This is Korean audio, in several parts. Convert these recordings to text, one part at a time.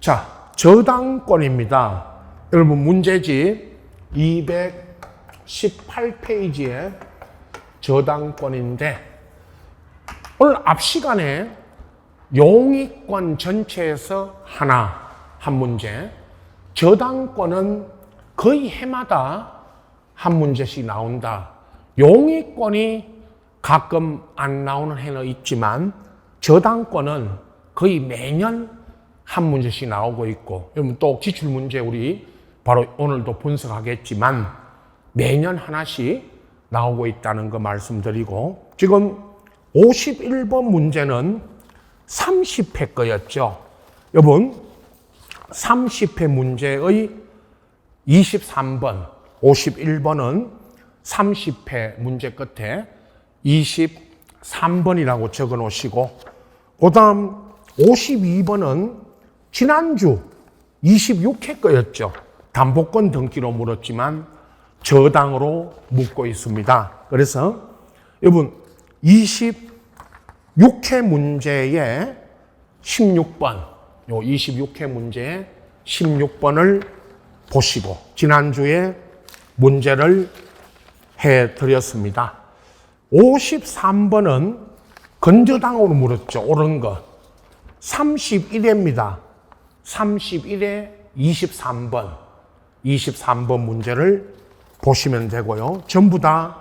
자, 저당권입니다. 여러분 문제집 218페이지에 저당권인데 오늘 앞 시간에 용익권 전체에서 한 문제, 저당권은 거의 해마다 한 문제씩 나온다. 용익권이 가끔 안 나오는 해는 있지만 저당권은 거의 매년 한 문제씩 나오고 있고, 여러분 또 기출문제 우리 바로 오늘도 분석하겠지만 매년 하나씩 나오고 있다는 거 말씀드리고, 지금 51번 문제는 30회 거였죠. 여러분 30회 문제의 23번, 51번은 30회 문제 끝에 23번이라고 적어 놓으시고, 그 다음 52번은 지난주 26회 거였죠. 담보권 등기로 물었지만 저당으로 묻고 있습니다. 그래서 여러분 26회 문제에 16번, 요 26회 문제에 16번을 보시고 지난주에 문제를 해드렸습니다. 53번은 건저당으로 물었죠. 옳은 거. 31회입니다. 31회 23번 문제를 보시면 되고요. 전부 다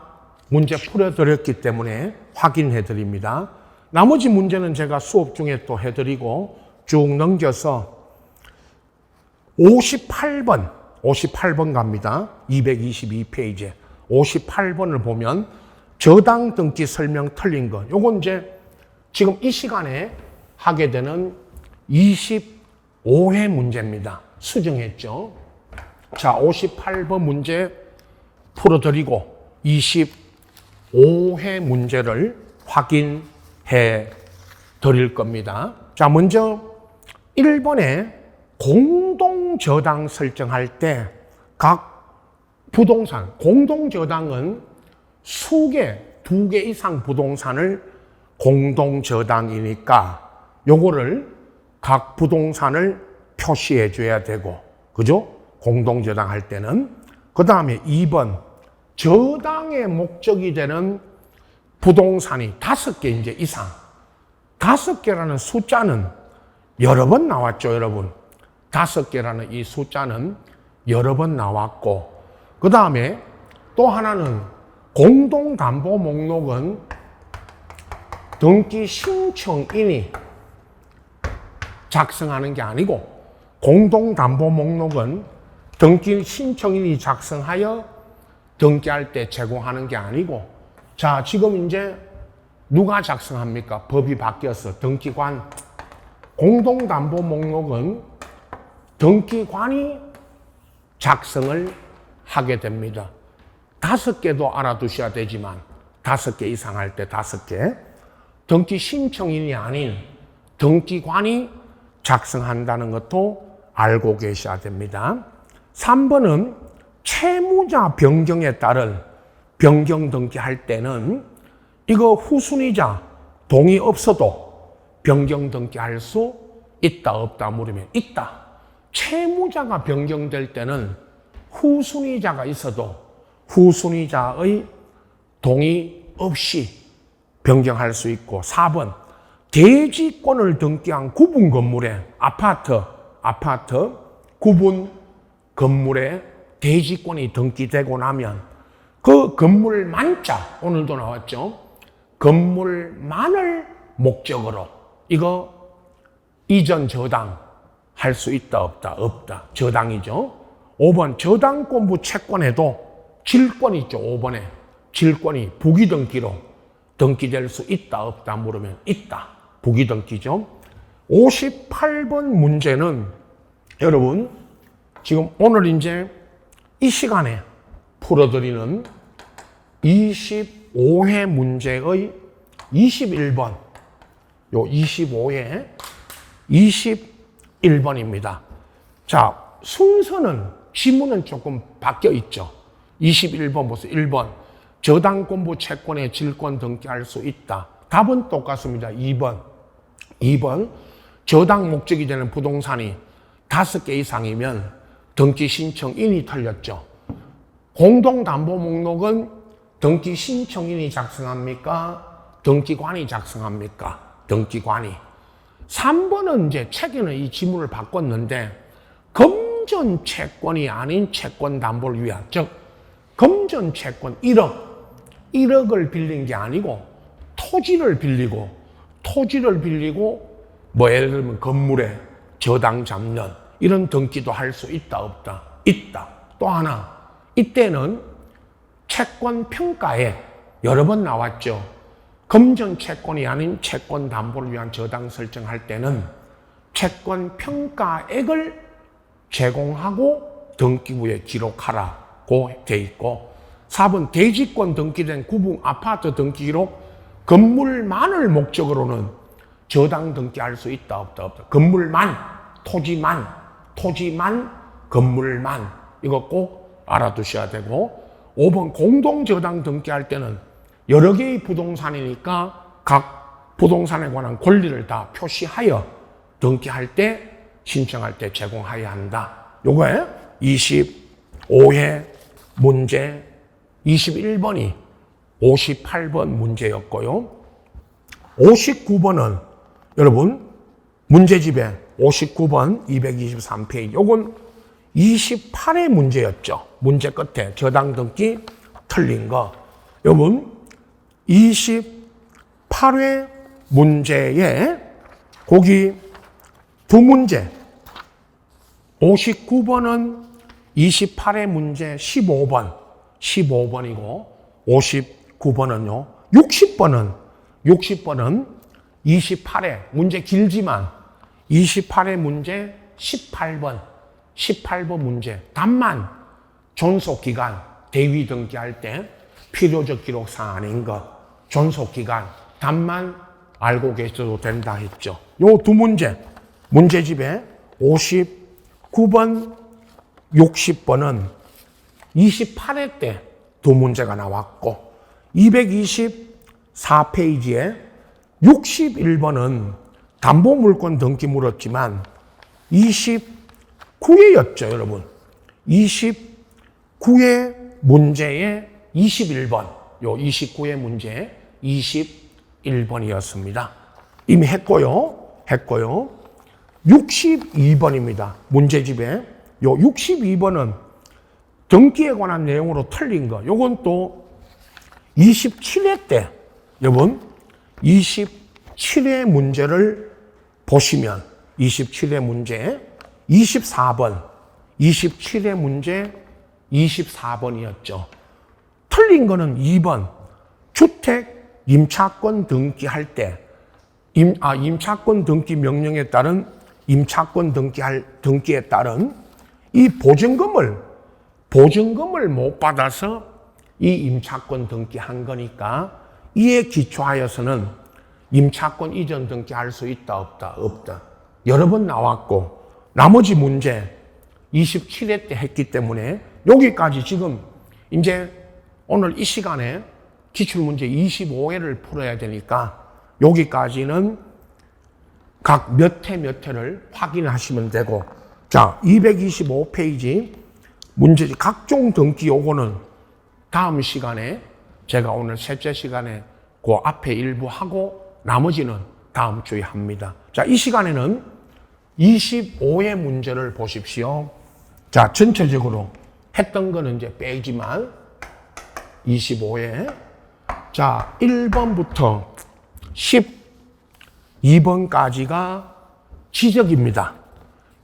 문제 풀어드렸기 때문에 확인해 드립니다. 나머지 문제는 제가 수업 중에 또 해드리고 쭉 넘겨서 58번 갑니다. 222페이지에 58번을 보면 저당 등기 설명 틀린 거. 요건 이제 지금 이 시간에 하게 되는 25회 문제입니다. 수정했죠. 자, 58번 문제 풀어드리고 25회 문제를 확인해 드릴 겁니다. 자, 먼저 1번에 공동저당 설정할 때 각 부동산, 공동저당은 수개, 2개 이상 부동산을 공동저당이니까 요거를 각 부동산을 표시해 줘야 되고, 그죠? 공동저당 할 때는. 그 다음에 2번, 저당의 목적이 되는 부동산이 5개 이제 이상. 5개라는 숫자는 여러 번 나왔죠, 여러분. 5개라는 이 숫자는 여러 번 나왔고, 그 다음에 또 하나는 공동담보 목록은 등기 신청인이 작성하는 게 아니고, 공동담보 목록은 등기 신청인이 작성하여 등기할 때 제공하는 게 아니고, 자, 지금 이제 누가 작성합니까? 법이 바뀌어서 등기관. 공동담보 목록은 등기관이 작성을 하게 됩니다. 5개도 알아두셔야 되지만 5개 이상 할 때 5개. 등기 신청인이 아닌 등기관이 작성한다는 것도 알고 계셔야 됩니다. 3번은 채무자 변경에 따른 변경 등기할 때는 이거 후순위자 동의 없어도 변경 등기할 수 있다 없다 물으면 있다. 채무자가 변경될 때는 후순위자가 있어도 후순위자의 동의 없이 변경할 수 있고, 4번 대지권을 등기한 구분 건물에 아파트 구분 건물에 대지권이 등기되고 나면 그 건물만자, 오늘도 나왔죠. 건물만을 목적으로 이거 이전 저당 할 수 있다 없다? 없다. 저당이죠. 5번 저당권부 채권에도 질권 있죠. 5번에 질권이 부기등기로 등기될 수 있다 없다 물으면 있다. 부기등기죠. 58번 문제는 여러분 지금 오늘 이제 이 시간에 풀어드리는 25회 문제의 21번, 요 25회 21번입니다. 자, 순서는 지문은 조금 바뀌어 있죠. 21번 보세요. 1번 저당권부 채권에 질권 등기할 수 있다. 답은 똑같습니다. 2번 저당 목적이 되는 부동산이 5개 이상이면 등기 신청인이 틀렸죠. 공동담보목록은 등기 신청인이 작성합니까? 등기관이 작성합니까? 등기관이. 3번은 이제 책에는 이 지문을 바꿨는데 금전 채권이 아닌 채권 담보를 위한, 즉 금전 채권 1억을 빌린 게 아니고 토지를 빌리고 뭐 예를 들면 건물에 저당 잡는 이런 등기도 할 수 있다 없다? 있다. 또 하나, 이때는 채권 평가에 여러 번 나왔죠. 금전 채권이 아닌 채권 담보를 위한 저당 설정할 때는 채권 평가액을 제공하고 등기부에 기록하라고 돼 있고, 4번 대지권 등기된 구분 아파트 등기 기록 건물만을 목적으로는 저당 등기할 수 있다 없다? 없다. 건물만, 토지만, 건물만. 이거 꼭 알아두셔야 되고, 5번 공동저당 등기할 때는 여러 개의 부동산이니까 각 부동산에 관한 권리를 다 표시하여 등기할 때, 신청할 때 제공하여야 한다. 요거에 25회 문제, 21번이 58번 문제였고요. 59번은 여러분 문제집에 59번 223페이지, 요건 28회 문제였죠. 문제 끝에 저당 등기 틀린 거. 여러분 28회 문제에 거기 두 문제, 59번은 28회 문제 15번이고 59번은요. 60번은 28회 문제 길지만 28회 문제 18번 문제. 답만 존속기간 대위 등기할 때 필요적 기록사항 아닌 것, 존속기간 답만 알고 계셔도 된다 했죠. 요 두 문제, 문제집에 59번, 60번은 28회 때 두 문제가 나왔고, 224페이지에 61번은 담보물권 등기 물었지만 29회였죠, 여러분. 29회 문제에 21번, 요 29회 문제 21번이었습니다. 이미 했고요. 62번입니다. 문제집에 요 62번은 등기에 관한 내용으로 틀린 거. 요건 또 27회 때, 여러분 27회 문제를 보시면 27회 문제 24번, 27회 문제 24번이었죠. 틀린 거는 2번. 주택 임차권 등기할 때, 임차권 등기 명령에 따른 임차권 등기에 따른 이 보증금을 못 받아서 이 임차권 등기한 거니까 이에 기초하여서는 임차권 이전 등기할 수 있다 없다? 없다. 여러 번 나왔고, 나머지 문제 27회 때 했기 때문에 여기까지 지금 이제 오늘 이 시간에 기출문제 25회를 풀어야 되니까 여기까지는 각 몇 회를 확인하시면 되고, 자, 225페이지 문제지 각종 등기 요거는 다음 시간에 제가 오늘 셋째 시간에 그 앞에 일부 하고 나머지는 다음 주에 합니다. 자, 이 시간에는 25회 문제를 보십시오. 자, 전체적으로 했던 거는 이제 빼지만 25회. 자, 1번부터 12번까지가 지적입니다.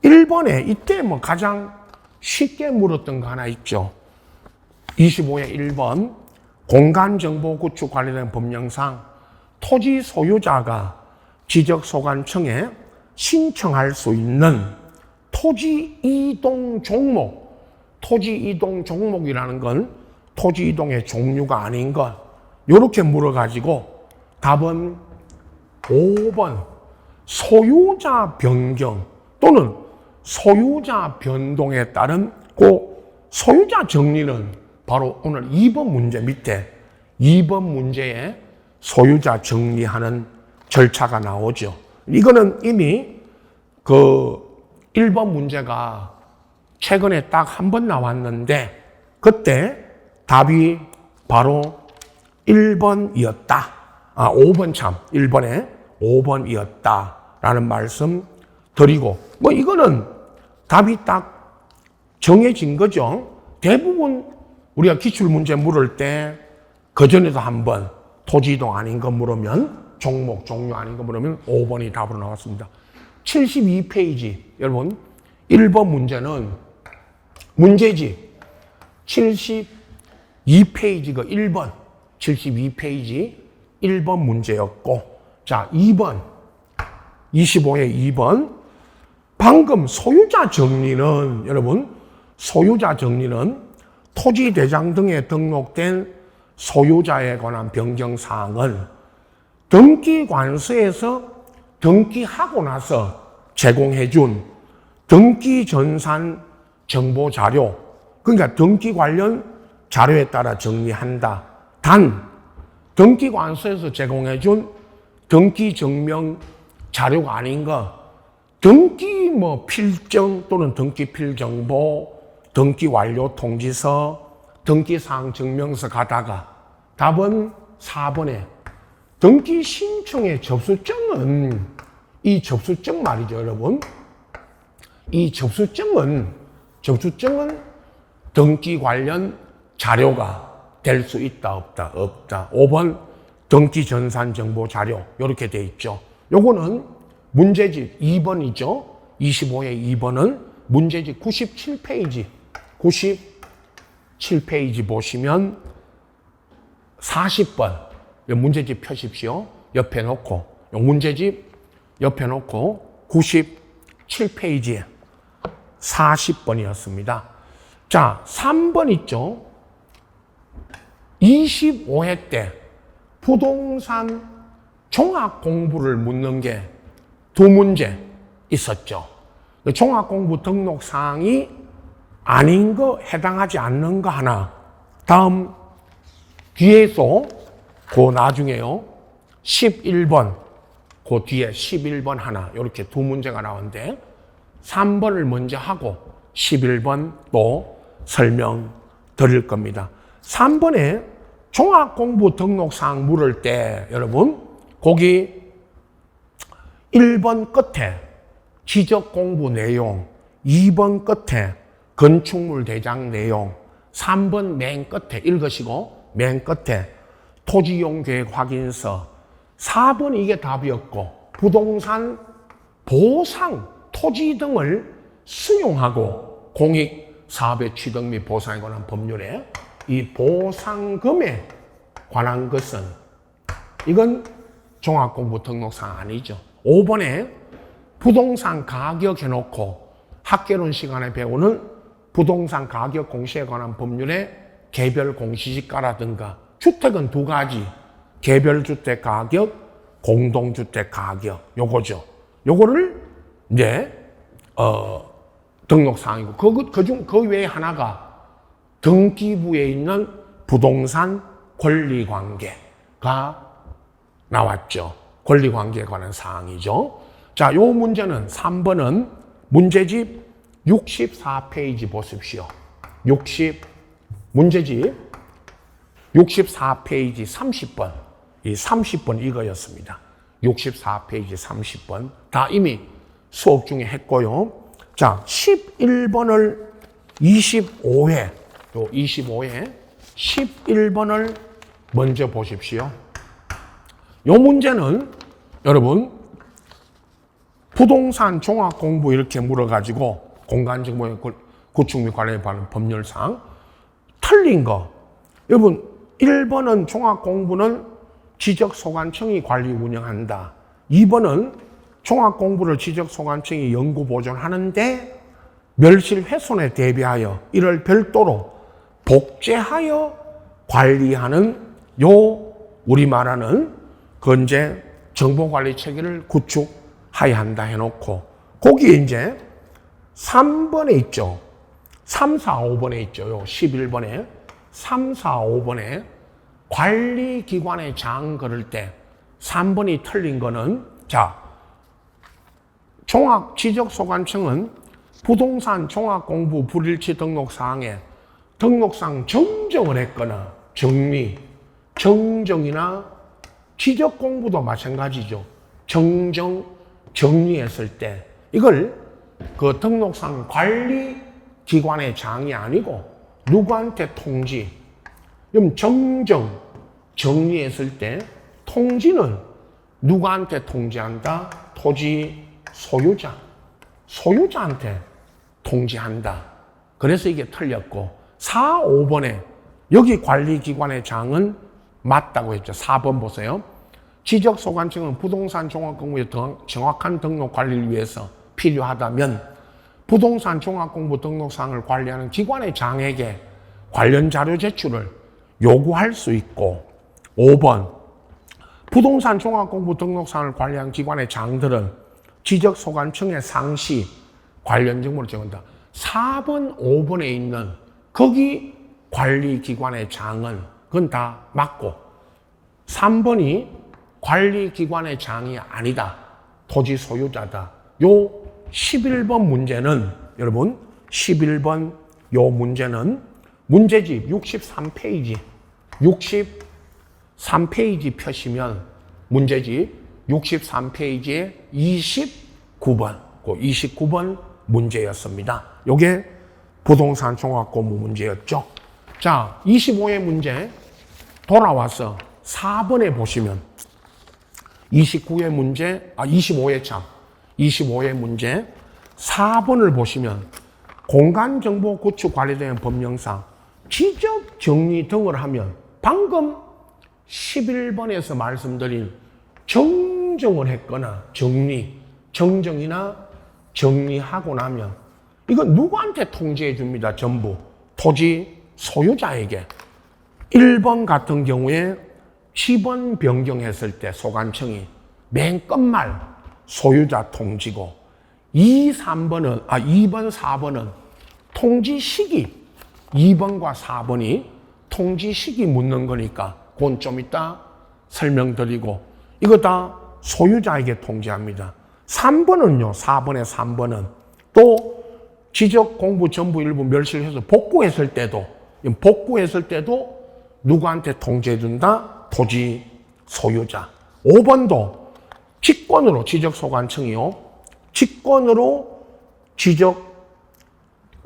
1번에 이때 뭐 가장 쉽게 물었던 거 하나 있죠. 25회 1번. 공간정보 구축 관련된 법령상 토지 소유자가 지적소관청에 신청할 수 있는 토지 이동 종목. 토지 이동 종목이라는 건 토지 이동의 종류가 아닌 것. 요렇게 물어가지고 답은 5번. 소유자 변경 또는 소유자 변동에 따른 그 소유자 정리는 바로 오늘 2번 문제 밑에 2번 문제에 소유자 정리하는 절차가 나오죠. 이거는 이미 그 1번 문제가 최근에 딱 한 번 나왔는데 그때 답이 바로 1번이었다. 5번 참. 1번에 5번이었다라는 말씀 드리고 뭐 이거는 답이 딱 정해진 거죠. 대부분 우리가 기출문제 물을 때 그전에도 한 번 토지이동 아닌 거 물으면 종목, 종류 아닌 거 물으면 5번이 답으로 나왔습니다. 72페이지 여러분 1번 문제는 문제집 72페이지가 1번 72페이지 1번 문제였고 자 2번 25의 2번 방금 소유자 정리는 여러분 소유자 정리는 토지대장 등에 등록된 소유자에 관한 변경사항을 등기관서에서 등기하고 나서 제공해준 등기전산 정보자료 그러니까 등기 관련 자료에 따라 정리한다. 단 등기관서에서 제공해준 등기증명 자료가 아닌 거 등기 뭐 필정 또는 등기 필정보 등기 완료 통지서 등기사항 증명서 가다가 답은 4번에 등기 신청의 접수증은 이 접수증 말이죠 여러분 이 접수증은 등기 관련 자료가 될 수 있다 없다 없다 5번 등기 전산 정보 자료 이렇게 돼 있죠 요거는 문제집 2번이죠 25의 2번은 문제집 97페이지 97페이지 보시면 40번 문제집 펴십시오. 옆에 놓고 문제집 옆에 놓고 97페이지에 40번이었습니다. 자, 3번 있죠. 25회 때 부동산 종합 공부를 묻는 게 두 문제 있었죠. 종합공부 등록 사항이 아닌 거 해당하지 않는 거 하나. 다음 뒤에서 그 나중에요. 11번 그 뒤에 11번 하나 이렇게 두 문제가 나오는데 3번을 먼저 하고 11번 또 설명 드릴 겁니다. 3번에 종합공부 등록사항 물을 때 여러분 거기 1번 끝에 지적공부 내용 2번 끝에 건축물 대장 내용 3번 맨 끝에 읽으시고 맨 끝에 토지용 계획 확인서 4번 이게 답이었고 부동산 보상 토지 등을 수용하고 공익 사업의 취득 및 보상에 관한 법률에 이 보상금에 관한 것은 이건 종합공부 등록사항 아니죠. 5번에 부동산 가격 해놓고 학개론 시간에 배우는 부동산 가격 공시에 관한 법률에 개별 공시지가라든가 주택은 두 가지 개별주택 가격, 공동주택 가격 요거죠. 요거를 이제 등록사항이고 그 외에 하나가 등기부에 있는 부동산 권리관계가 나왔죠. 권리관계에 관한 사항이죠. 자, 요 문제는 3번은 문제집 64페이지 보십시오. 문제집 64페이지 30번. 이 30번 이거였습니다. 64페이지 30번. 다 이미 수업 중에 했고요. 자, 11번을 25회, 요 25회 11번을 먼저 보십시오. 요 문제는 여러분 부동산 종합공부 이렇게 물어가지고 공간정보의 구축 및 관리에 관한 법률상 틀린 거 여러분 1번은 종합공부는 지적소관청이 관리 운영한다. 2번은 종합공부를 지적소관청이 연구 보존하는데 멸실 훼손에 대비하여 이를 별도로 복제하여 관리하는 요 우리 말하는 건재 정보관리 체계를 구축하여야 한다 해놓고 거기에 이제 3번에 있죠. 3, 4, 5번에 있죠. 요 11번에 3, 4, 5번에 관리기관에 장 걸을 때 3번이 틀린 거는 자 종합지적소관청은 부동산 종합공부 불일치 등록사항에 등록상 정정을 했거나 정리, 정정이나 지적공부도 마찬가지죠. 정정, 정리했을 때 이걸 그 등록상 관리기관의 장이 아니고 누구한테 통지, 그럼 정정, 정리했을 때 통지는 누구한테 통지한다? 토지 소유자, 소유자한테 통지한다. 그래서 이게 틀렸고 4, 5번에 여기 관리기관의 장은 맞다고 했죠. 4번 보세요. 지적소관청은 부동산 종합공부의 정확한 등록 관리를 위해서 필요하다면 부동산 종합공부 등록사항을 관리하는 기관의 장에게 관련 자료 제출을 요구할 수 있고 5번 부동산 종합공부 등록사항을 관리하는 기관의 장들은 지적소관청에 상시 관련 정보를 제공한다. 4번, 5번에 있는 거기 관리기관의 장은 그건 다 맞고 3번이 관리기관의 장이 아니다. 토지 소유자다. 요 11번 문제는 여러분 11번 요 문제는 문제집 63페이지 63페이지 펴시면 문제집 63페이지에 29번 그 29번 문제였습니다. 요게 부동산 종합공부 문제였죠. 자, 25회 문제 돌아와서 4번에 보시면 29회 문제, 25회 참 25회 문제 4번을 보시면 공간정보 구축 관리되는 법령상 지적 정리 등을 하면 방금 11번에서 말씀드린 정정을 했거나 정리, 정정이나 정리하고 나면 이건 누구한테 통지해 줍니다. 전부 토지 소유자에게. 1번 같은 경우에 지번 변경했을 때 소관청이 맨 끝말 소유자 통지고 2, 3번은 2번, 4번은 통지 시기 2번과 4번이 통지 시기 묻는 거니까 그건 좀 이따 설명드리고 이거 다 소유자에게 통지합니다. 3번은요. 4번에 3번은 또 지적 공부 전부 일부 멸실해서 복구했을 때도 누구한테 통지해 준다? 토지 소유자. 5번도 직권으로 지적소관청이요. 직권으로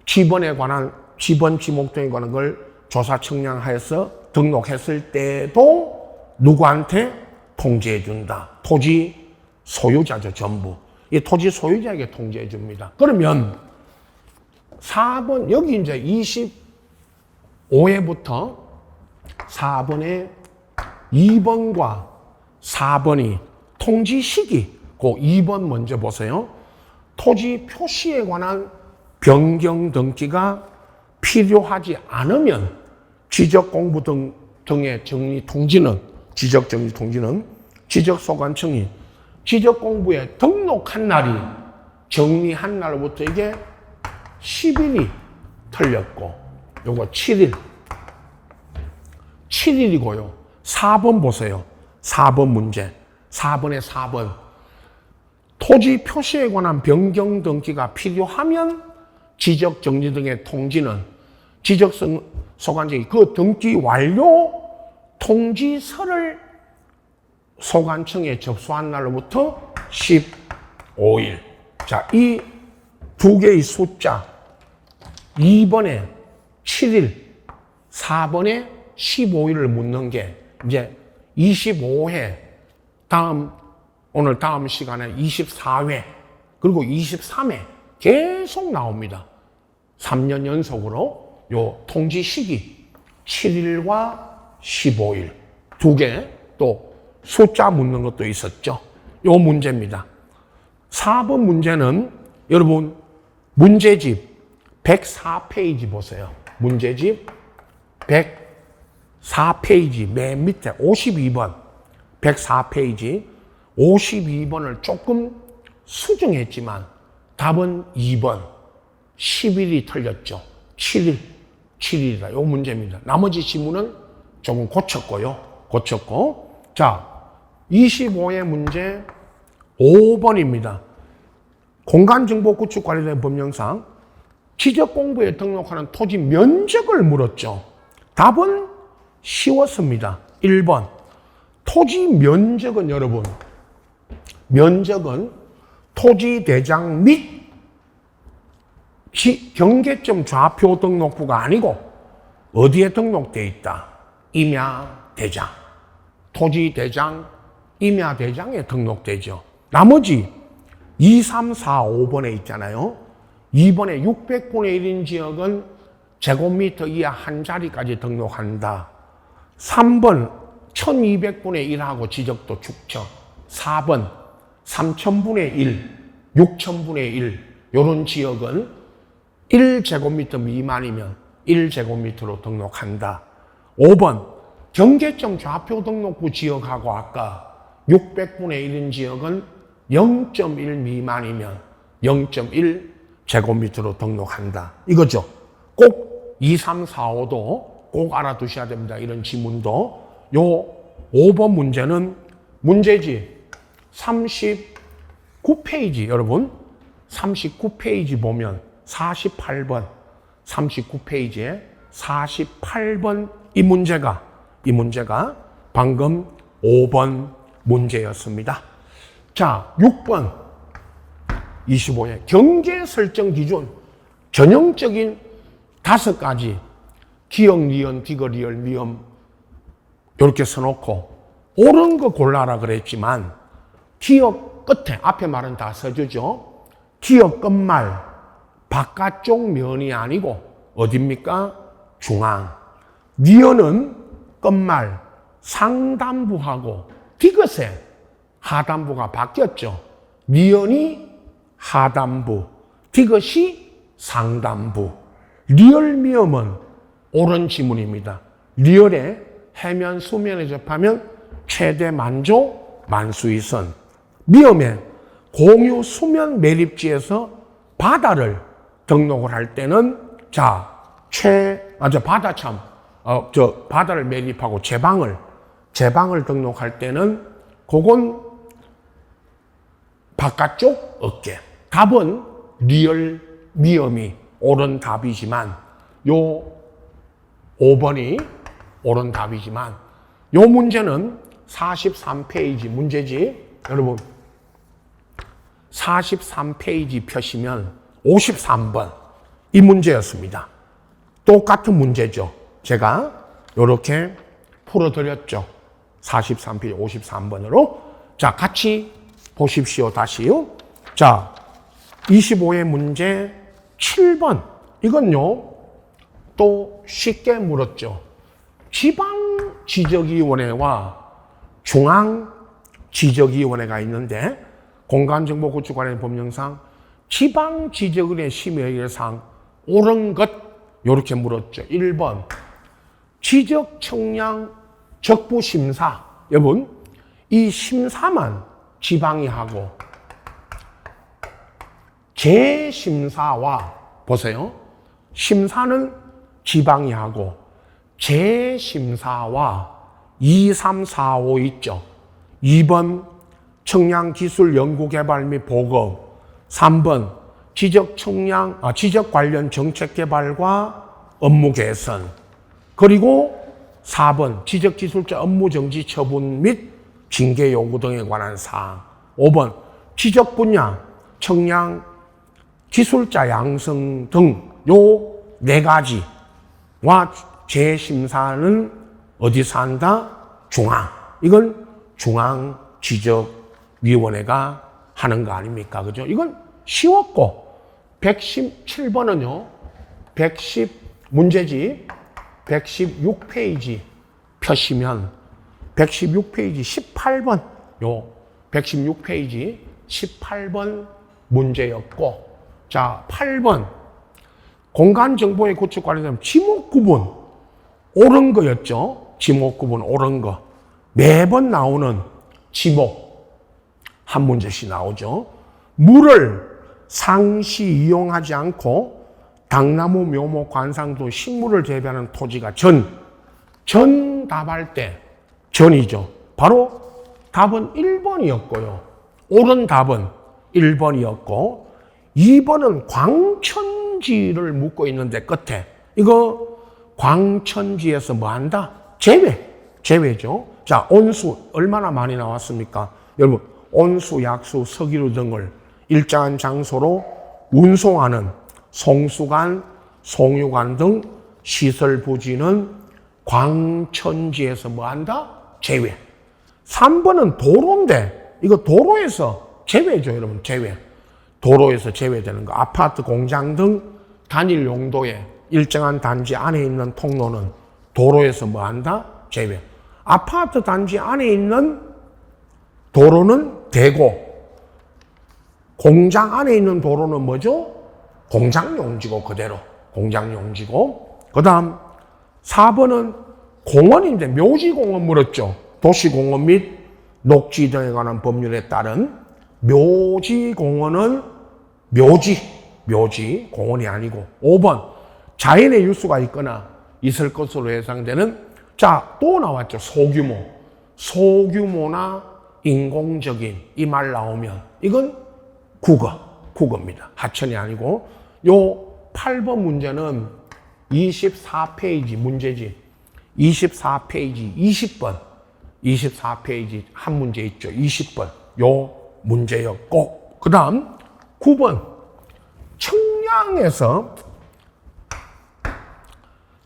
지번에 관한 지번 지목 등에 관한 걸 조사 청량하여서 등록했을 때도 누구한테 통지해 준다. 토지 소유자죠. 전부. 이 토지 소유자에게 통지해 줍니다. 그러면 4번 여기 이제 25회부터 4번에 2번과 4번이 통지 시기 그 2번 먼저 보세요. 토지 표시에 관한 변경 등기가 필요하지 않으면 지적 공부 등의 정리 통지는 지적 정리 통지는 지적소관청이 지적 공부에 등록한 날이 정리한 날부터 이게 10일이 틀렸고 요거 7일이고요. 4번 보세요. 4번 문제. 4번에 4번. 토지 표시에 관한 변경 등기가 필요하면 지적 정리 등의 통지는 지적소관청이 그 등기 완료 통지서를 소관청에 접수한 날로부터 15일. 자, 이 두 개의 숫자 2번에 7일, 4번에 15일을 묻는 게 이제 25회 오늘 다음 시간에 24회 그리고 23회 계속 나옵니다. 3년 연속으로 요 통지 시기 7일과 15일 두 개 또 숫자 묻는 것도 있었죠. 요 문제입니다. 4번 문제는 여러분 문제집 104페이지 보세요. 문제집 104페이지 맨 밑에 52번 104페이지 52번을 조금 수정했지만 답은 2번 10일이 틀렸죠. 7일이다. 요 문제입니다. 나머지 지문은 조금 고쳤고 자 25의 문제 5번입니다. 공간정보 구축 관련된 법령상 지적공부에 등록하는 토지 면적을 물었죠. 답은 쉬웠습니다. 1번. 토지 면적은 여러분, 면적은 토지 대장 및 경계점 좌표 등록부가 아니고 어디에 등록되어 있다? 임야대장. 토지 대장, 임야대장에 등록되죠. 나머지 2, 3, 4, 5번에 있잖아요. 2번에 600분의 1인 지역은 제곱미터 이하 한 자리까지 등록한다. 3번 1200분의 1하고 지적도 축척. 4번 3000분의 1, 6000분의 1 이런 지역은 1제곱미터 미만이면 1제곱미터로 등록한다. 5번 경계점 좌표 등록부 지역하고 아까 600분의 1인 지역은 0.1 미만이면 0.1 제곱미터로 등록한다. 이거죠. 꼭 2, 3, 4, 5도 꼭 알아두셔야 됩니다. 이런 지문도. 요 5번 문제는 문제지 39페이지 여러분 39페이지 보면 48번 39페이지에 48번 이 문제가 방금 5번 문제였습니다. 자, 6번 25회 경계 설정 기준 전형적인 5가지 기역, 니은, 디귿, 리을, 미음 이렇게 써놓고 옳은 거 골라라 그랬지만 기역 끝에 앞에 말은 다 써주죠. 기역 끝말 바깥쪽 면이 아니고 어딥니까? 중앙. 니은은 끝말 상단부하고 디귿에 하단부가 바뀌었죠. 니은이 하단부, 디귿이 상단부. 리을 미음은 옳은 지문입니다. 리을에 해면 수면에 접하면 최대 만조 만수위선. 미음에 공유 수면 매립지에서 바다를 등록을 할 때는 바다를 매립하고 제방을 등록할 때는 그건 바깥쪽 어깨. 답은 리을 미음이 옳은 답이지만 요 5번이 옳은 답이지만 요 문제는 43페이지 문제지. 여러분 43페이지 펴시면 53번 이 문제였습니다. 똑같은 문제죠. 제가 이렇게 풀어드렸죠. 43페이지 53번으로. 자, 같이 보십시오. 다시요. 자, 25회 문제 7번. 이건요, 또 쉽게 물었죠. 지방지적위원회와 중앙지적위원회가 있는데 공간정보구축 관련 법령상 지방지적위원회 심의의결상 옳은 것 이렇게 물었죠. 1번 지적청량 적부심사. 여러분 이 심사만 지방이 하고 재심사와 보세요. 심사는 지방이 하고 재심사와 2, 3, 4, 5 있죠. 2번 청량기술연구개발 및 보급. 3번 지적 관련 정책 개발과 업무 개선. 그리고 4번 지적기술자 업무 정지 처분 및 징계 요구 등에 관한 사항. 5번 지적 분야 청량 기술자 양성 등 요 4가지와 재심사는 어디서 한다? 중앙. 이건 중앙지적위원회가 하는 거 아닙니까? 그죠? 이건 쉬웠고 117번은요. 문제지 116페이지 펴시면 116페이지 18번 요 116페이지 18번 문제였고, 자 8번 공간정보의 구축 관련된 지목구분 옳은 거였죠. 지목구분 옳은 거. 매번 나오는 지목 한 문제씩 나오죠. 물을 상시 이용하지 않고 당나무, 묘목, 관상도 식물을 재배하는 토지가 전 답할 때 전이죠. 바로 답은 1번이었고요. 옳은 답은 1번이었고 2번은 광천지를 묻고 있는데 끝에 이거 광천지에서 뭐 한다? 제외죠. 자, 온수 얼마나 많이 나왔습니까? 여러분, 온수, 약수, 석유류 등을 일정한 장소로 운송하는 송수관, 송유관 등 시설 부지는 광천지에서 뭐 한다? 제외. 3번은 도로인데 이거 도로에서 제외죠, 여러분. 제외. 도로에서 제외되는 거. 아파트, 공장 등 단일 용도의 일정한 단지 안에 있는 통로는 도로에서 뭐 한다? 제외. 아파트 단지 안에 있는 도로는 되고 공장 안에 있는 도로는 뭐죠? 공장 용지고 그대로 공장 용지고. 그 다음 4번은 공원인데 묘지공원 물었죠. 도시공원 및 녹지 등에 관한 법률에 따른 묘지공원은 묘지 공원이 아니고. 5번 자연의 유수가 있거나 있을 것으로 예상되는, 자, 또 나왔죠. 소규모나 인공적인 이 말 나오면 이건 국어입니다. 하천이 아니고. 요 8번 문제는 24페이지 문제지. 24페이지 20번 24페이지 한 문제 있죠. 20번 요 문제였고, 그 다음 9번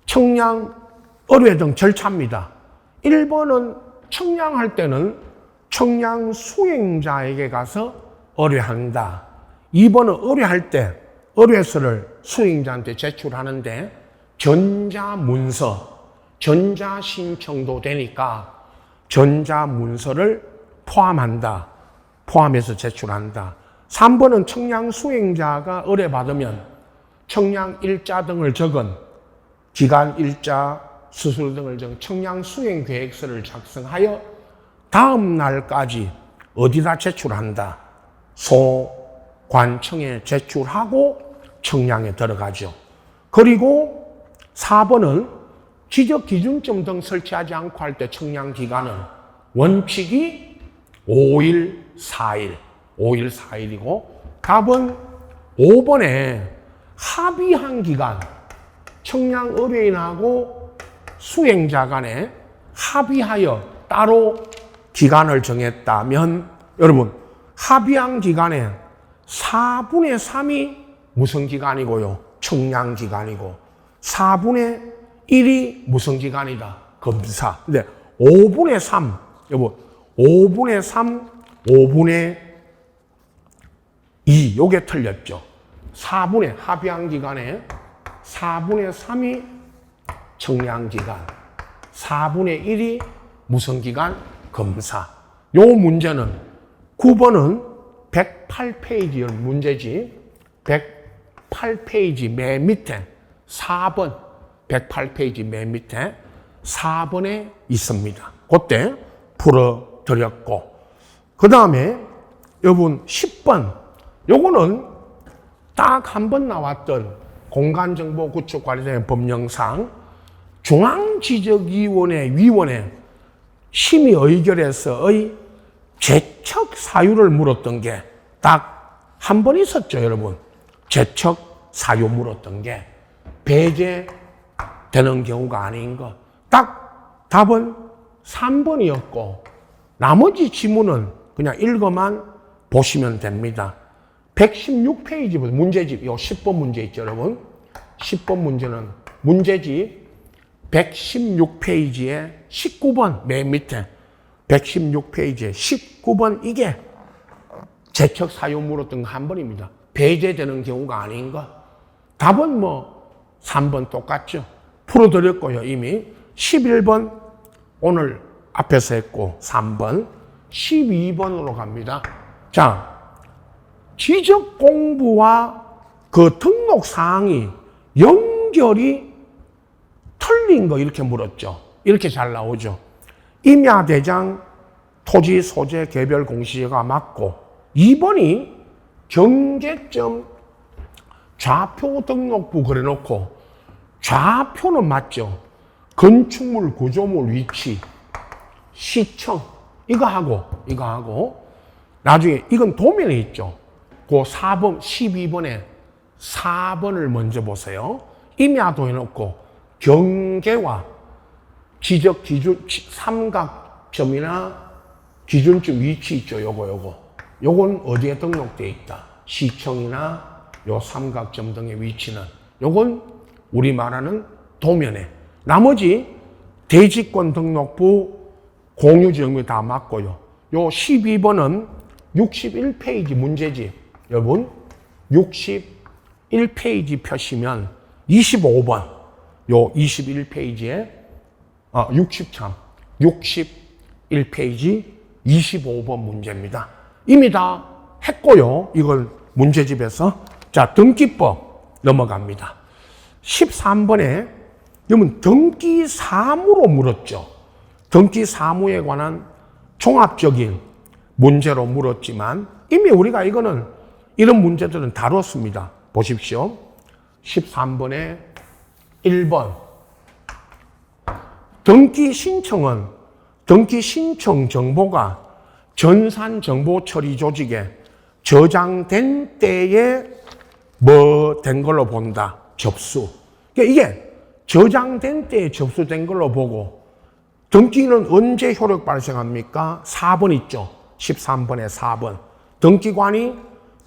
청량 의뢰 등 절차입니다. 1번은 청량할 때는 청량 수행자에게 가서 의뢰한다. 2번은 의뢰할 때 의뢰서를 수행자한테 제출하는데 전자문서, 전자신청도 되니까 전자문서를 포함해서 제출한다. 3번은 청량 수행자가 의뢰받으면 청량 일자 등을 적은 기간 일자, 수수료 등을 적은 청량 수행 계획서를 작성하여 다음 날까지 어디다 제출한다. 소관청에 제출하고 청량에 들어가죠. 그리고 4번은 지적 기준점 등 설치하지 않고 할 때 청량 기간은 원칙이 5일, 4일이고, 답은 5번에 합의한 기간, 청량 의뢰인하고 수행자 간에 합의하여 따로 기간을 정했다면, 여러분, 합의한 기간에 4분의 3이 무슨 기간이고요? 청량 기간이고, 4분의 1이 무슨 기간이다? 검사. 근데 5분의 3, 여보, 5분의 3, 5분의 2, 요게 틀렸죠. 4분의 합의한 기간에 4분의 3이 청량 기간, 4분의 1이 무슨 기간? 검사. 요 문제는 9번은 108페이지 문제지. 108페이지 맨 밑에 4번, 108페이지 맨 밑에 4번에 있습니다. 그때 풀어드렸고, 그 다음에 여러분 10번, 요거는 딱 한 번 나왔던 공간정보 구축 관리된 법령상 중앙지적위원회 심의 의결에서의 제척 사유를 물었던 게 딱 한 번 있었죠, 여러분. 제척 사유 물었던 게 배제되는 경우가 아닌 거. 딱 답은 3번이었고, 나머지 지문은 그냥 읽어만 보시면 됩니다. 116페이지부터 문제집, 요 10번 문제 있죠, 여러분. 10번 문제는 문제집 116페이지에 19번 맨 밑에 116페이지에 19번 이게 제척 사유 물었던 거 한 번입니다. 배제되는 경우가 아닌 거. 답은 뭐 3번 똑같죠. 풀어드렸고요, 이미. 11번 오늘 앞에서 했고 3번, 12번으로 갑니다. 자, 지적 공부와 그 등록 사항이 연결이 틀린 거 이렇게 물었죠. 이렇게 잘 나오죠. 임야대장 토지 소재 개별 공시가 맞고, 2번이 경계점 좌표 등록부 그래놓고 좌표는 맞죠. 건축물 구조물 위치 시청 이거 하고 나중에 이건 도면에 있죠. 그 4번, 12번에 4번을 먼저 보세요. 임야도 해놓고 경계와 지적 기준, 삼각점이나 기준점 위치 있죠. 요건 어디에 등록되어 있다. 시청이나 요 삼각점 등의 위치는 요건 우리 말하는 도면에. 나머지 대지권 등록부 공유지역이 다 맞고요. 요 12번은 61페이지 문제집. 여러분 61페이지 펴시면 25번 요 21페이지에 61페이지 25번 문제입니다. 이미 다 했고요. 이걸 문제집에서. 자, 등기법 넘어갑니다. 13번에 여러분 등기 사무로 물었죠. 등기 사무에 관한 종합적인 문제로 물었지만 이미 우리가 이거는 이런 문제들은 다뤘습니다. 보십시오. 13번에 1번 등기 신청은 등기 신청 정보가 전산정보 처리 조직에 저장된 때에 뭐 된 걸로 본다. 접수. 그러니까 이게 저장된 때에 접수된 걸로 보고 등기는 언제 효력 발생합니까? 4번 있죠. 13번에 4번. 등기관이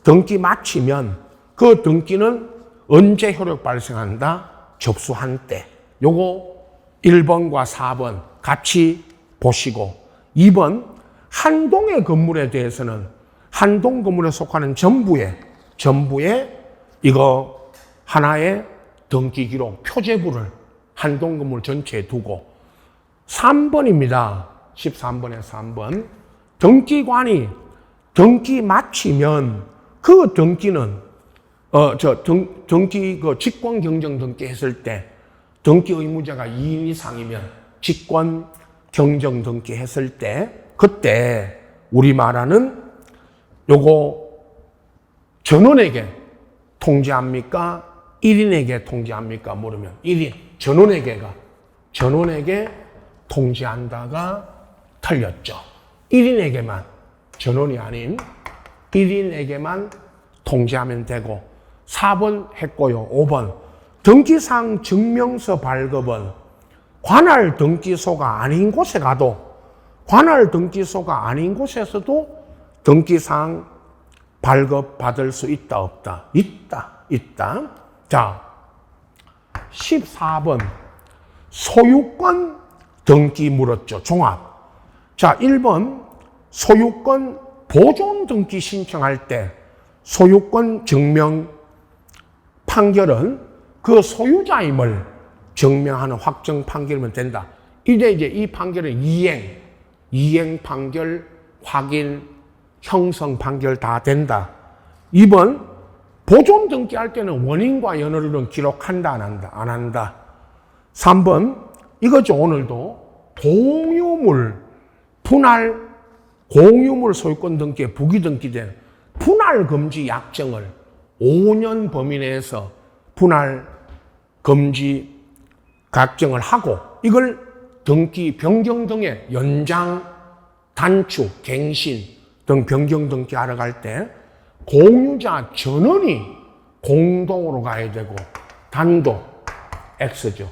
등기 마치면 그 등기는 언제 효력 발생한다? 접수한 때. 요거 1번과 4번 같이 보시고 2번 한동의 건물에 대해서는 한동 건물에 속하는 전부에 이거 하나의 등기 기록 표제부를 한동 건물 전체에 두고 3번입니다. 13번에 3번. 등기관이 등기 마치면 그 등기는 등기 그 직권 경정 등기 했을 때 등기 의무자가 2인 이상이면 직권 경정 등기 했을 때 그때 우리 말하는 요거 전원에게 통지합니까? 1인에게 통지합니까? 물으면 1인 전원에게 통지한다가 틀렸죠. 1인에게만 전원이 아닌 1인에게만 통지하면 되고 4번 했고요. 5번 등기상 증명서 발급은 관할 등기소가 아닌 곳에 가도 관할 등기소가 아닌 곳에서도 등기상 발급받을 수 있다 없다? 있다. 자, 14번 소유권 등기 물었죠. 종합. 자, 1번 소유권 보존 등기 신청할 때 소유권 증명 판결은 그 소유자임을 증명하는 확정 판결이면 된다. 이제 이 판결은 이행 판결, 확인, 형성 판결 다 된다. 2번 보존 등기할 때는 원인과 연료를 기록한다 안 한다. 3번 이거죠. 오늘도 공유물 소유권 등기에 부기등기된 분할 금지 약정을 5년 범위 내에서 분할 금지 약정을 하고 이걸 등기 변경 등의 연장, 단축, 갱신 등 변경 등기하러 갈 때 공유자 전원이 공동으로 가야 되고 단독 X죠.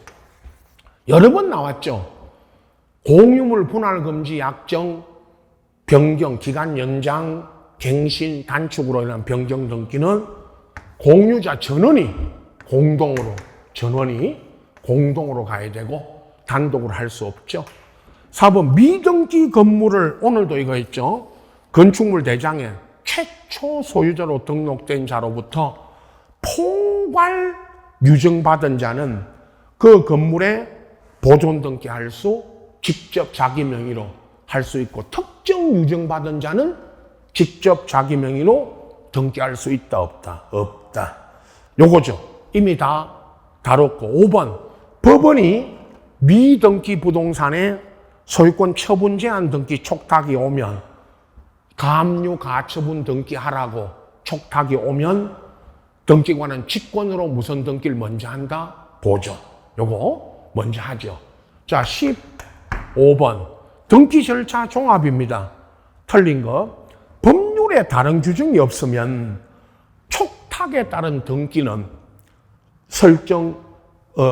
여러 번 나왔죠. 공유물 분할 금지 약정 변경 기간 연장 갱신 단축으로 인한 변경 등기는 공유자 전원이 공동으로 가야 되고 단독으로 할 수 없죠. 4번 미등기 건물을 오늘도 이거 있죠. 건축물 대장에 최초 소유자로 등록된 자로부터 포괄 유증받은 자는 그 건물에 보존 등기할 수 직접 자기 명의로 할 수 있고 특정 유증받은 자는 직접 자기 명의로 등기할 수 있다 없다? 없다. 요거죠. 이미 다 다뤘고 5번 법원이 미등기 부동산에 소유권 처분 제한 등기 촉탁이 오면 감유 가처분 등기하라고 촉탁이 오면 등기관은 직권으로 무슨 등기를 먼저 한다? 보존. 요거 먼저 하죠. 자, 15번 등기 절차 종합입니다. 틀린 거. 법률에 다른 규정이 없으면 촉탁에 따른 등기는 설정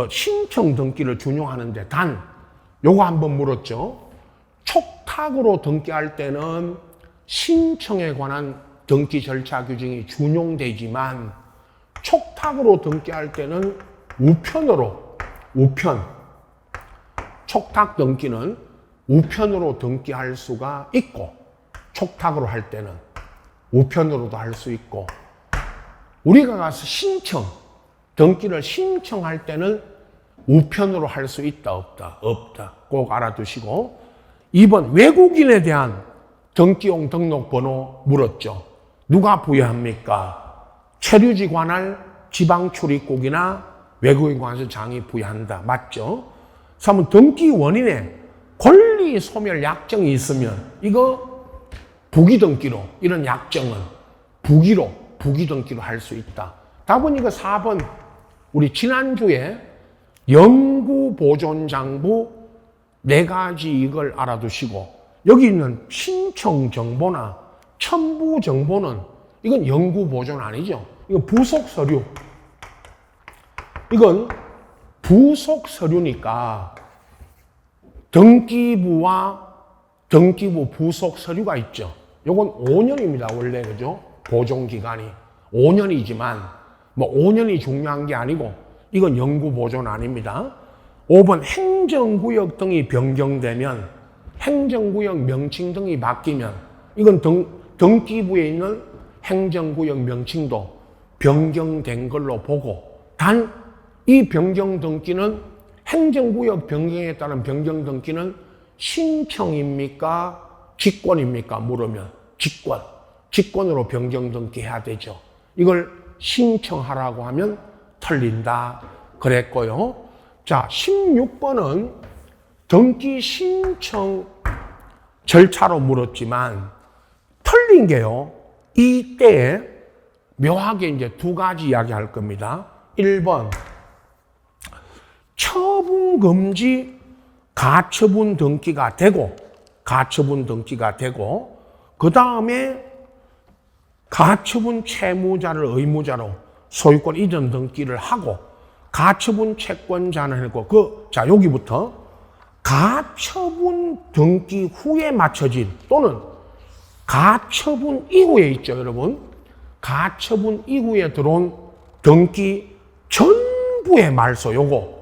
신청 등기를 준용하는데 단 요거 한번 물었죠. 촉탁으로 등기할 때는 신청에 관한 등기 절차 규정이 준용되지만 촉탁으로 등기할 때는 우편으로 촉탁 등기는 우편으로 등기할 수가 있고 촉탁으로 할 때는 우편으로도 할 수 있고 우리가 가서 등기를 신청할 때는 우편으로 할 수 있다 없다? 없다. 꼭 알아두시고 2번 외국인에 대한 등기용 등록번호 물었죠. 누가 부여합니까? 체류지 관할 지방출입국이나 외국인 관서 장이 부여한다. 맞죠? 3번 등기 원인에 권리 소멸 약정이 있으면 이거 부기 등기로 이런 약정은 부기 등기로 할 수 있다. 답은 이거 4번 우리 지난주에 영구보존장부 4가지 이걸 알아두시고 여기 있는 신청 정보나 첨부 정보는 이건 영구보존 아니죠. 이건 부속 서류. 이건 부속 서류니까 등기부와 등기부 부속 서류가 있죠. 요건 5년입니다. 원래 그죠? 보존 기간이 5년이지만 뭐 5년이 중요한 게 아니고 이건 영구 보존 아닙니다. 5번 행정구역 등이 변경되면 행정구역 명칭 등이 바뀌면 이건 등기부에 있는 행정구역 명칭도 변경된 걸로 보고 단 이 변경 등기는 행정구역 변경에 따른 변경 등기는 신청입니까? 직권입니까? 물으면 직권으로 변경 등기해야 되죠. 이걸 신청하라고 하면 틀린다 그랬고요. 자, 16번은 등기 신청 절차로 물었지만 틀린 게요. 이때에 묘하게 이제 2가지 이야기할 겁니다. 1번 처분금지 가처분 등기가 되고 그 다음에 가처분 채무자를 의무자로 소유권 이전 등기를 하고 가처분 채권자는 했고 자 여기부터 가처분 등기 후에 맞춰진 또는 가처분 이후에 있죠 여러분. 가처분 이후에 들어온 등기 전부의 말소 요거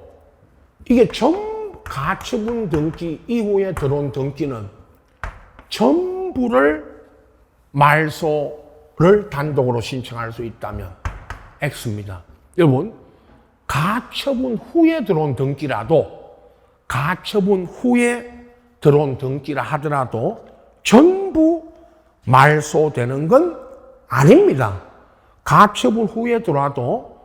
이게 가처분 등기 이후에 들어온 등기는 전부를 말소를 단독으로 신청할 수 있다면 X입니다. 여러분 가처분 후에 들어온 등기라도 하더라도 전부 말소되는 건 아닙니다. 가처분 후에 들어와도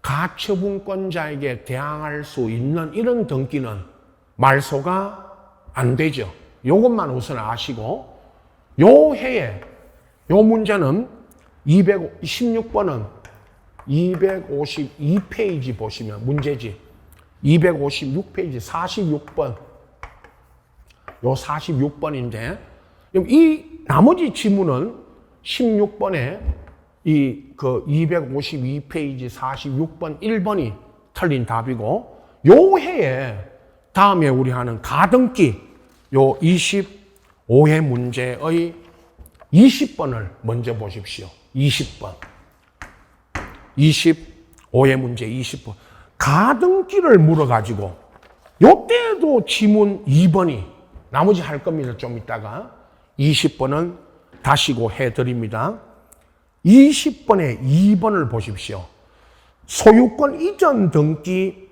가처분권자에게 대항할 수 있는 이런 등기는 말소가 안 되죠. 요것만 우선 아시고 요 해에 요 문제는 216번은 252페이지 보시면 문제지 256페이지 46번 요 46번인데 이 나머지 지문은 16번에 그 252페이지 46번 1번이 틀린 답이고 요 해에 다음에 우리 하는 가등기 요 25회 문제의 20번을 먼저 보십시오. 20번 25회 문제 20번 가등기를 물어가지고 요때도 지문 2번이 나머지 할 겁니다. 좀 이따가 20번은 다시고 해드립니다. 20번에 2번을 보십시오. 소유권 이전 등기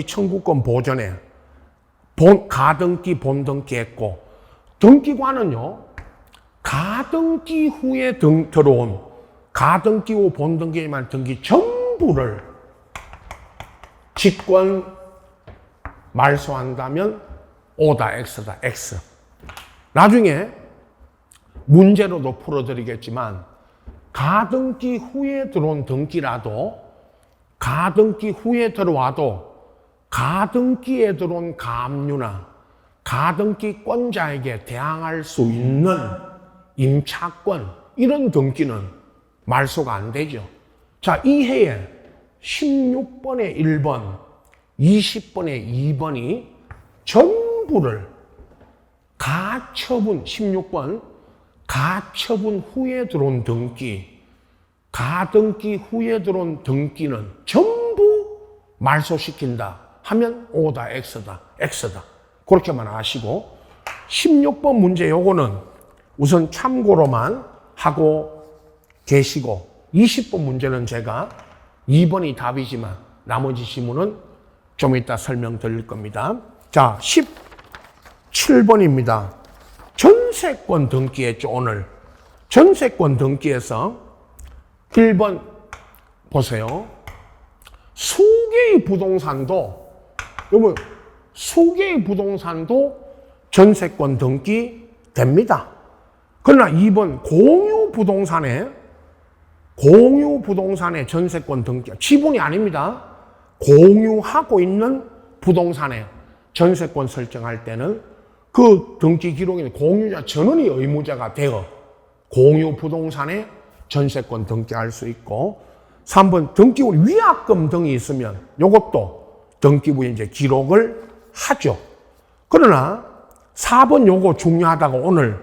청구권 보전에 가등기 본등기 했고 등기관은요 가등기 후에 들어온 가등기 후 본등기에만 등기 전부를 직권 말소한다면 O다 X다 X. 나중에 문제로도 풀어드리겠지만 가등기 후에 들어온 등기라도 가등기 후에 들어와도 가등기에 들어온 가압류나 가등기권자에게 대항할 수 있는 임차권 이런 등기는 말소가 안 되죠. 자, 이 해에 16번에 1번, 20번에 2번이 전부를 가처분, 16번, 가처분 후에 들어온 등기, 가등기 후에 들어온 등기는 전부 말소시킨다 하면 O다, X다, X다. 그렇게만 아시고, 16번 문제 요거는 우선 참고로만 하고 계시고, 20번 문제는 제가 2번이 답이지만 나머지 지문은 좀 이따 설명드릴 겁니다. 자, 17번입니다. 전세권 등기했죠, 오늘. 전세권 등기에서 1번 보세요. 수개의 부동산도, 여러분, 수개의 부동산도 전세권 등기 됩니다. 그러나 2번 공유 부동산의 전세권 등기, 지분이 아닙니다. 공유하고 있는 부동산에 전세권 설정할 때는 그 등기 기록에는 공유자 전원이 의무자가 되어 공유 부동산에 전세권 등기할 수 있고, 3번 등기부 위약금 등이 있으면 이것도 등기부에 이제 기록을 하죠. 그러나 4번 요거 중요하다고 오늘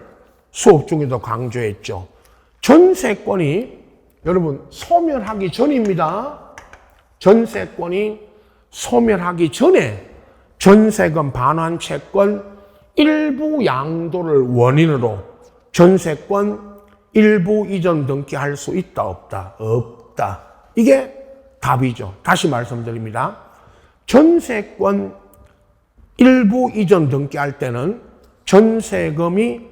수업 중에도 강조했죠. 전세권이 여러분 소멸하기 전입니다. 전세권이 소멸하기 전에 전세금 반환 채권 일부 양도를 원인으로 전세권 일부 이전 등기할 수 있다, 없다? 없다. 이게 답이죠. 다시 말씀드립니다. 전세권 일부 이전 등기할 때는 전세권이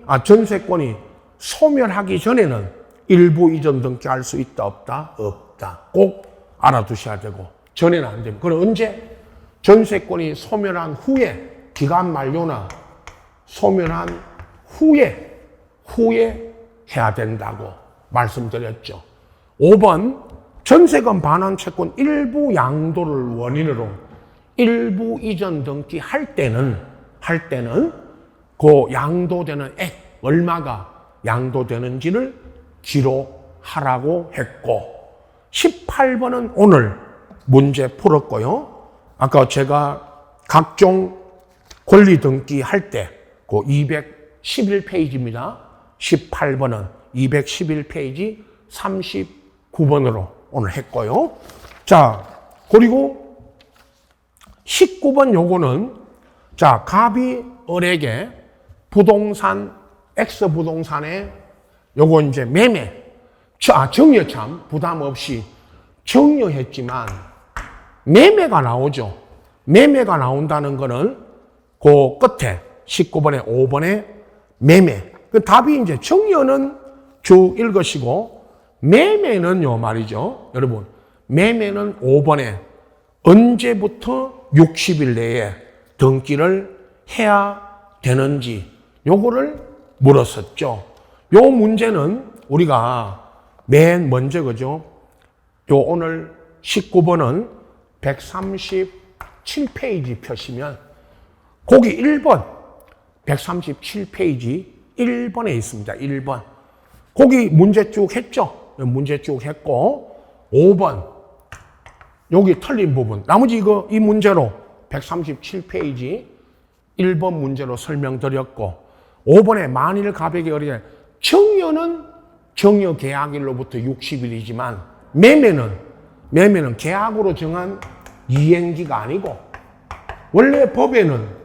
소멸하기 전에는 일부 이전 등기할 수 있다, 없다? 없다. 꼭 알아두셔야 되고, 전에는 안 됩니다. 그럼 언제? 전세권이 소멸한 후에, 기간 만료나 소멸한 후에 해야 된다고 말씀드렸죠. 5번, 전세금 반환 채권 일부 양도를 원인으로 일부 이전 등기 할 때는 그 양도되는 액, 얼마가 양도되는지를 기록하라고 했고, 18번은 오늘 문제 풀었고요. 아까 제가 각종 권리 등기 할 때 그 211페이지입니다. 18번은 211페이지 39번으로 오늘 했고요. 자, 그리고 19번 요거는, 자, 갑이 을에게 부동산, X부동산에 요거 이제 매매, 정여 참 부담 없이 정여했지만 매매가 나오죠. 매매가 나온다는 거는 그 끝에 19번에 5번에 매매. 그 답이 이제 정여는 쭉 읽으시고 매매는요 말이죠. 여러분, 매매는 5번에 언제부터 60일 내에 등기를 해야 되는지 요거를 물었었죠. 요 문제는 우리가 맨 먼저 그죠? 요 오늘 19번은 137페이지 펴시면 거기 1번 137페이지 1번에 있습니다. 1번. 거기 문제 쭉 했죠? 문제 쭉 했고 5번 여기 틀린 부분. 나머지 이 문제로 137페이지 1번 문제로 설명드렸고 5번에 만일 갑에게 을에 정여는 정여 계약일로부터 60일이지만 매매는 계약으로 정한 이행기가 아니고 원래 법에는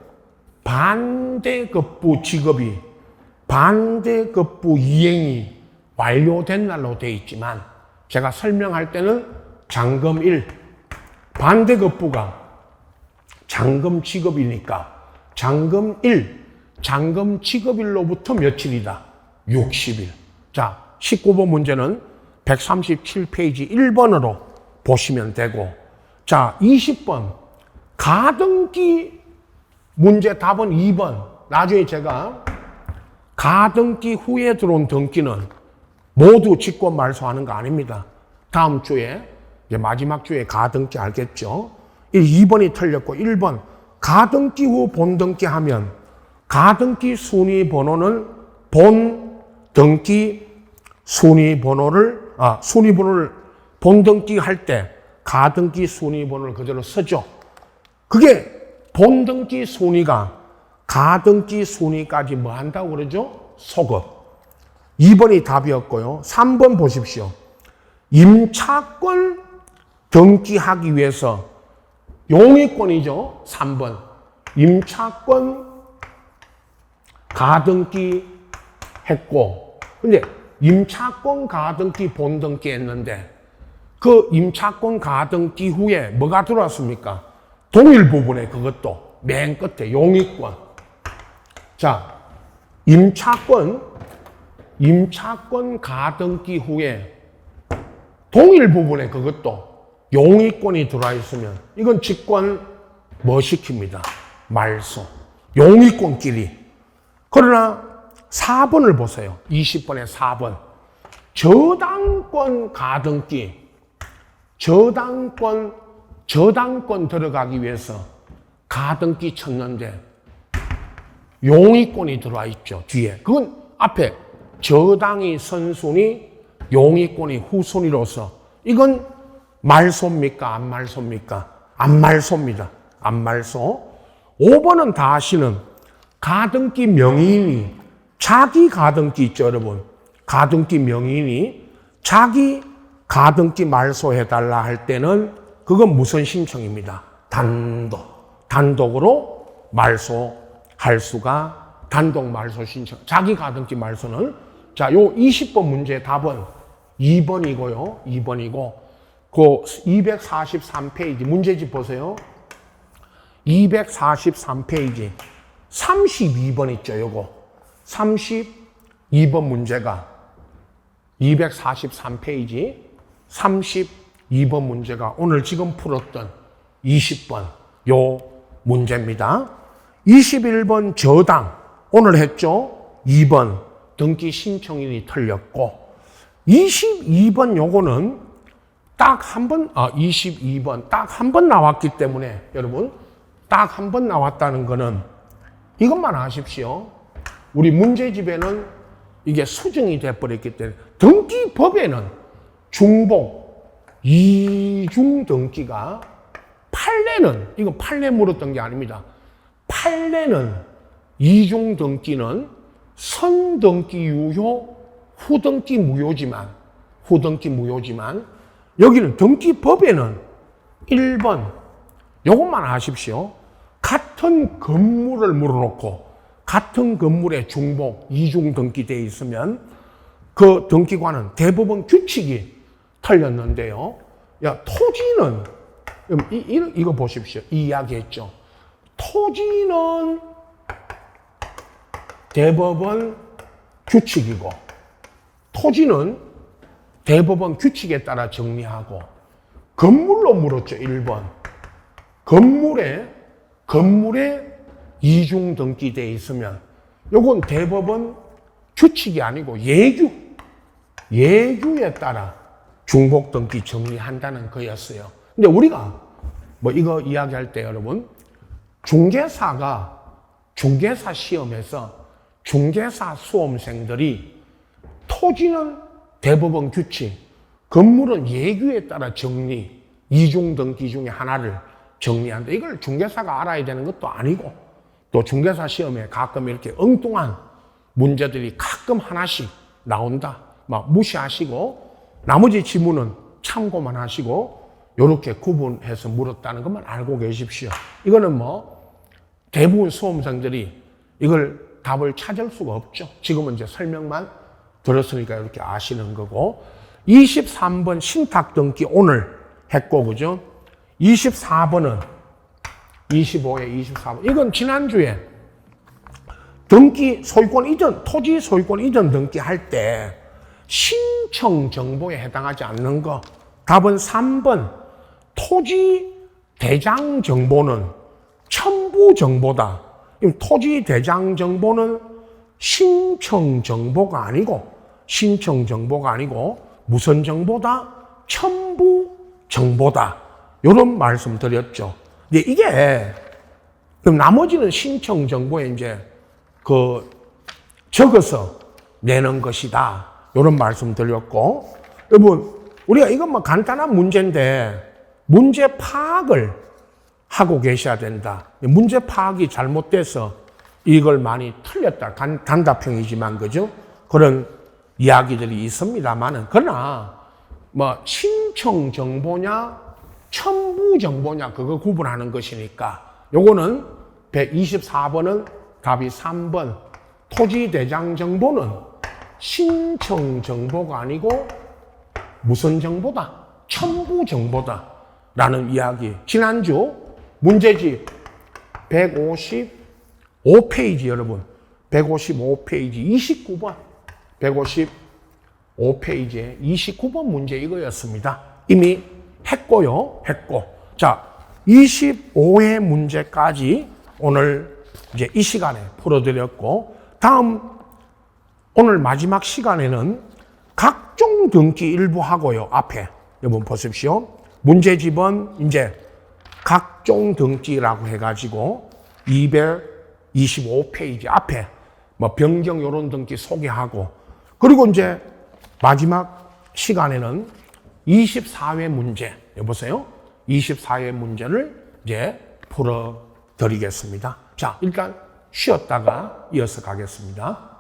반대급부 지급이 반대급부 이행이 완료된 날로 되어 있지만 제가 설명할 때는 잔금1 반대급부가 잔금 지급이니까 잔금1 잔금 지급일로부터 며칠이다? 60일. 자, 19번 문제는 137페이지 1번으로 보시면 되고, 자, 20번 가등기 문제 답은 2번. 나중에 제가 가등기 후에 들어온 등기는 모두 직권 말소하는 거 아닙니다. 다음 주에 이제 마지막 주에 가등기 알겠죠? 2번이 틀렸고 1번 가등기 후 본등기 하면 가등기 순위 번호는 본 등기 순위 번호를 본등기 할 때 가등기 순위번호를 그대로 쓰죠. 그게 본등기 순위가 가등기 순위까지 뭐 한다고 그러죠? 소급. 2번이 답이었고요. 3번 보십시오. 임차권 등기하기 위해서 용의권이죠. 3번. 임차권 가등기 했고, 근데 임차권 가등기 본등기 했는데 그 임차권 가등기 후에 뭐가 들어왔습니까? 동일 부분에 그것도 맨 끝에 용의권. 자, 임차권 가등기 후에 동일 부분에 그것도 용의권이 들어와 있으면 이건 직권 뭐 시킵니다? 말소. 용의권끼리. 그러나 4번을 보세요. 20번에 4번. 저당권 가등기. 저당권 들어가기 위해서 가등기 쳤는데 용의권이 들어와 있죠. 뒤에. 그건 앞에 저당이 선순위, 용의권이 후순위로서 이건 말소입니까? 안 말소입니까? 안 말소입니다. 안 말소. 5번은 다 아시는 가등기 명의인이 자기 가등기 있죠, 여러분. 가등기 명의인이 자기 가등기 말소해달라 할 때는 그건 무슨 신청입니다? 단독으로 말소할 수가 단독 말소 신청. 자기 가등기 말소는 자, 요 20번 문제 답은 2번이고요. 2번이고 그 243페이지 문제집 보세요. 243페이지 32번 있죠, 요거. 32번 문제가 243페이지 32번 문제가 오늘 지금 풀었던 20번 요 문제입니다. 21번 저당 오늘 했죠. 2번 등기 신청인이 틀렸고 22번 요거는 딱 한 번, 22번 딱 한 번 나왔기 때문에 여러분 딱 한 번 나왔다는 거는 이것만 아십시오. 우리 문제집에는 이게 수정이 돼버렸기 때문에 등기법에는 중복, 이중 등기가 판례는 이거 판례 물었던 게 아닙니다. 판례는 이중 등기는 선등기 유효, 후등기 무효지만 여기는 등기법에는 1번 요것만 아십시오. 같은 건물을 물어놓고 같은 건물에 중복, 이중 등기되어 있으면 그 등기관은 대법원 규칙이 틀렸는데요. 야, 토지는 이거 보십시오. 이 이야기 했죠. 토지는 대법원 규칙이고 토지는 대법원 규칙에 따라 정리하고 건물로 물었죠. 1번. 건물에 이중 등기되어 있으면 요건 대법원 규칙이 아니고 예규에 따라 중복 등기 정리한다는 거였어요. 근데 우리가 뭐 이거 이야기할 때 여러분 중개사 시험에서 중개사 수험생들이 토지는 대법원 규칙, 건물은 예규에 따라 정리, 이중 등기 중에 하나를 정리한다. 이걸 중개사가 알아야 되는 것도 아니고 또 중개사 시험에 가끔 이렇게 엉뚱한 문제들이 가끔 하나씩 나온다. 막 무시하시고 나머지 지문은 참고만 하시고 이렇게 구분해서 물었다는 것만 알고 계십시오. 이거는 뭐 대부분 수험생들이 이걸 답을 찾을 수가 없죠. 지금은 이제 설명만 들었으니까 이렇게 아시는 거고 23번 신탁 등기 오늘 했고 그죠? 24번은 25에 24번 이건 지난주에 등기 소유권 이전 토지 소유권 이전 등기 할 때 신청 정보에 해당하지 않는 거 답은 3번 토지 대장 정보는 첨부 정보다. 토지 대장 정보는 신청 정보가 아니고 무슨 정보다? 첨부 정보다. 이런 말씀 드렸죠. 근데 이게 그럼 나머지는 신청 정보에 이제 적어서 내는 것이다. 이런 말씀 드렸고 여러분 우리가 이건 뭐 간단한 문제인데 문제 파악을 하고 계셔야 된다. 문제 파악이 잘못돼서 이걸 많이 틀렸다. 단답형이지만 그죠? 그런 이야기들이 있습니다만은 그러나 뭐 신청 정보냐 첨부 정보냐 그거 구분하는 것이니까 요거는 124번은 답이 3번 토지 대장 정보는 신청 정보가 아니고 무슨 정보다? 첨부 정보다 라는 이야기. 지난주 문제집 155페이지 여러분 155페이지 29번 155페이지에 29번 문제 이거였습니다. 이미 했고 자 25회 문제까지 오늘 이제 이 시간에 풀어드렸고 다음 오늘 마지막 시간에는 각종 등기 일부 하고요. 앞에 여러분 보십시오. 문제집은 이제 각종 등기라고 해가지고 225페이지 앞에 뭐 변경 요런 등기 소개하고 그리고 이제 마지막 시간에는 24회 문제 여보세요. 24회 문제를 이제 풀어 드리겠습니다. 자, 일단 쉬었다가 이어서 가겠습니다.